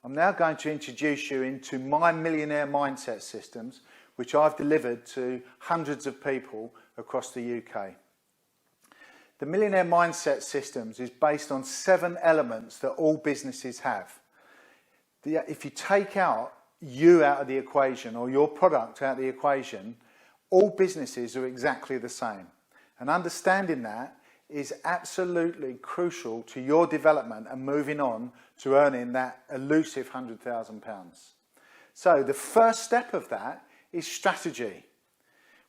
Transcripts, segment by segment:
I'm now going to introduce you into my Millionaire mindset systems, which I've delivered to hundreds of people across the UK. The Millionaire mindset systems is based on 7 elements that all businesses have. If you take out you out of the equation, or your product out of the equation, all businesses are exactly the same. And understanding that is absolutely crucial to your development and moving on to earning that elusive £100,000. So the first step of that is strategy.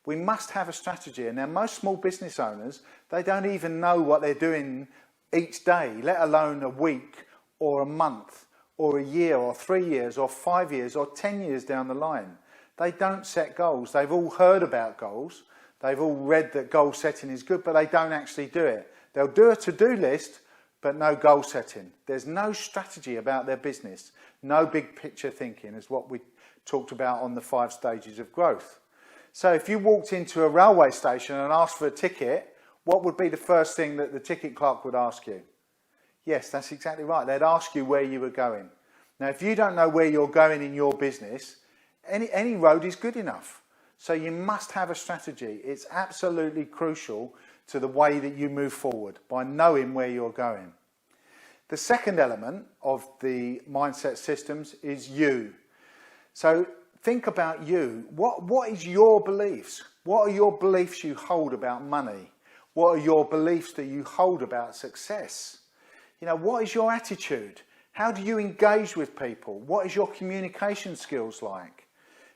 We must have a strategy. And now most small business owners, they don't even know what they're doing each day, let alone a week or a month or a year or 3 years or 5 years or 10 years down the line. They don't set goals. They've all heard about goals. They've all read that goal setting is good, but they don't actually do it. They'll do a to-do list, but no goal setting. There's no strategy about their business. No big picture thinking is what we talked about on the 5 stages of growth. So if you walked into a railway station and asked for a ticket, what would be the first thing that the ticket clerk would ask you? Yes, that's exactly right. They'd ask you where you were going. Now, if you don't know where you're going in your business, any road is good enough. So you must have a strategy. It's absolutely crucial to the way that you move forward, by knowing where you're going. The second element of the mindset systems is you. So think about you. What is your beliefs? What are your beliefs you hold about money? What are your beliefs that you hold about success? You know, what is your attitude? How do you engage with people? What is your communication skills like?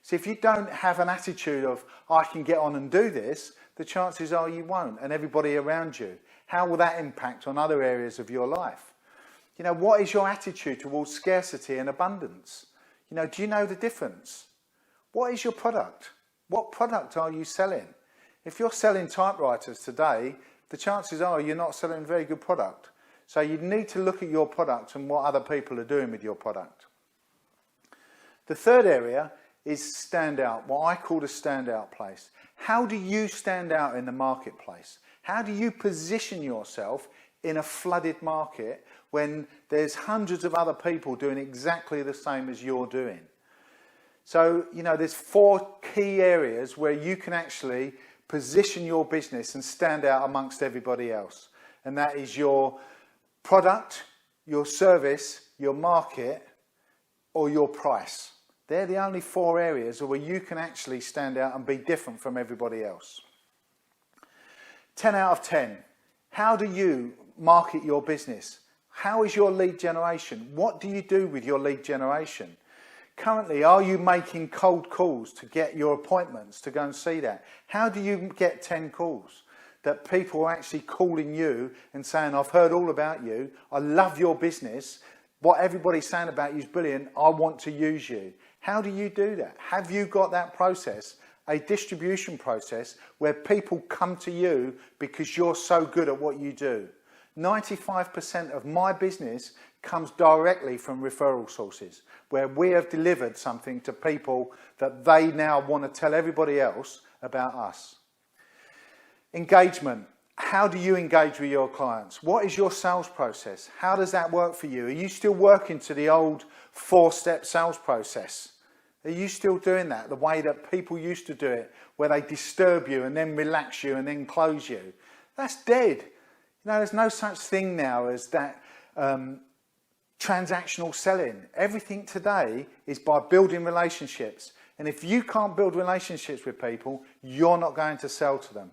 So if you don't have an attitude of, I can get on and do this, the chances are you won't, and everybody around you. How will that impact on other areas of your life? You know, what is your attitude towards scarcity and abundance? You know, do you know the difference? What is your product? What product are you selling? If you're selling typewriters today, the chances are you're not selling a very good product. So you need to look at your product and what other people are doing with your product. The third area is stand out, what I call the standout place. How do you stand out in the marketplace? How do you position yourself in a flooded market when there's hundreds of other people doing exactly the same as you're doing? So, you know, there's 4 key areas where you can actually position your business and stand out amongst everybody else. And that is your product, your service, your market, or your price. They're the only 4 areas where you can actually stand out and be different from everybody else. 10 out of 10. How do you market your business? How is your lead generation? What do you do with your lead generation? Currently, are you making cold calls to get your appointments to go and see that? How do you get 10 calls? That people are actually calling you and saying, I've heard all about you, I love your business, what everybody's saying about you is brilliant, I want to use you. How do you do that? Have you got that process, a distribution process, where people come to you because you're so good at what you do? 95% of my business comes directly from referral sources, where we have delivered something to people that they now want to tell everybody else about us. Engagement. How do you engage with your clients? What is your sales process? How does that work for you? Are you still working to the old 4-step sales process? Are you still doing that the way that people used to do it, where they disturb you and then relax you and then close you? That's dead. You know, there's no such thing now as that transactional selling. Everything today is by building relationships. And if you can't build relationships with people, you're not going to sell to them.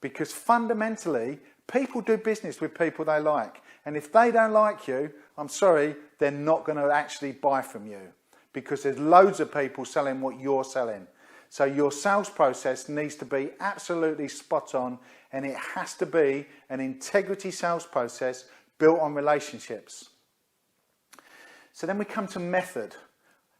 Because fundamentally, people do business with people they like. And if they don't like you, I'm sorry, they're not going to actually buy from you. Because there's loads of people selling what you're selling. So your sales process needs to be absolutely spot on, and it has to be an integrity sales process built on relationships. So then we come to method.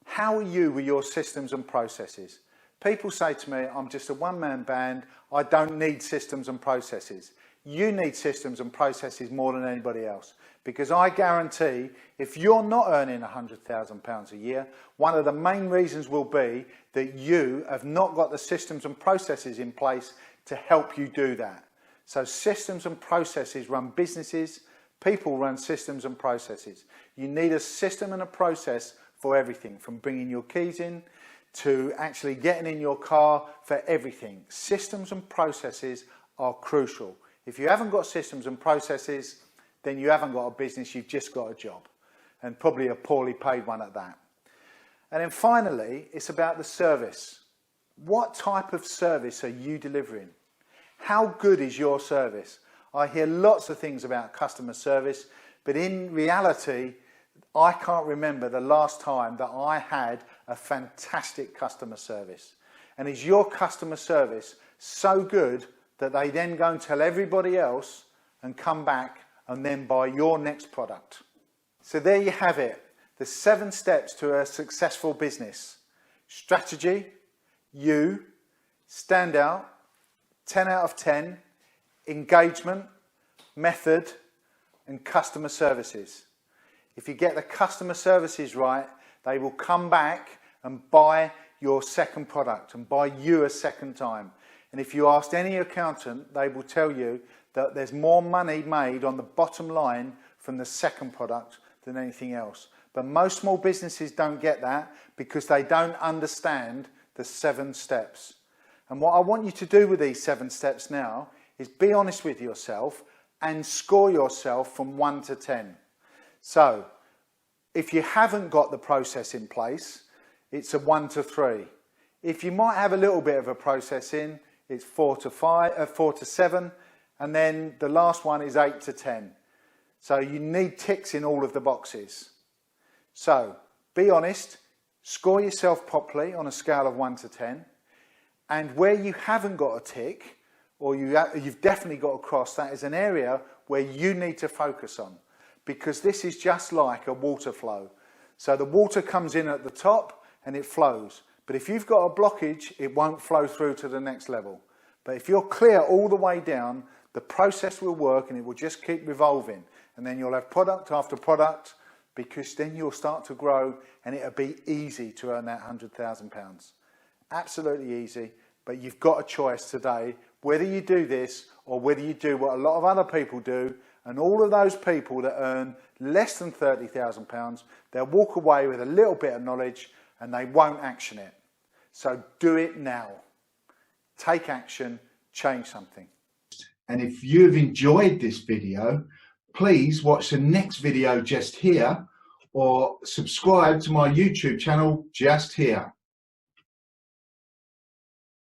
How are you with your systems and processes? People say to me, I'm just a one-man band, I don't need systems and processes. You need systems and processes more than anybody else, because I guarantee if you're not earning £100,000 a year, one of the main reasons will be that you have not got the systems and processes in place to help you do that. So systems and processes run businesses, people run systems and processes. You need a system and a process for everything, from bringing your keys in to actually getting in your car, for everything. Systems and processes are crucial. If you haven't got systems and processes, then you haven't got a business, you've just got a job, and probably a poorly paid one at that. And then finally, it's about the service. What type of service are you delivering? How good is your service? I hear lots of things about customer service, but in reality, I can't remember the last time that I had a fantastic customer service. And is your customer service so good that they then go and tell everybody else and come back and then buy your next product? So there you have it, the 7 steps to a successful business. Strategy, you, stand out, 10 out of 10, engagement, method, and customer services. If you get the customer services right, they will come back and buy your second product and buy you a second time. And if you ask any accountant, they will tell you that there's more money made on the bottom line from the second product than anything else. But most small businesses don't get that because they don't understand the 7 steps. And what I want you to do with these 7 steps now is be honest with yourself and score yourself from 1 to 10. So, if you haven't got the process in place, it's a 1 to 3. If you might have a little bit of a process in, it's 4 to 7, and then the last one is 8 to 10. So you need ticks in all of the boxes. So, be honest, score yourself properly on a scale of 1 to 10, and where you haven't got a tick, or you've definitely got a cross, that is an area where you need to focus on. Because this is just like a water flow. So the water comes in at the top and it flows. But if you've got a blockage, it won't flow through to the next level. But if you're clear all the way down, the process will work and it will just keep revolving. And then you'll have product after product, because then you'll start to grow and it'll be easy to earn that £100,000. Absolutely easy, but you've got a choice today whether you do this or whether you do what a lot of other people do. And all of those people that earn less than £30,000, they'll walk away with a little bit of knowledge and they won't action it. So do it now. Take action, change something. And if you've enjoyed this video, please watch the next video just here, or subscribe to my YouTube channel just here.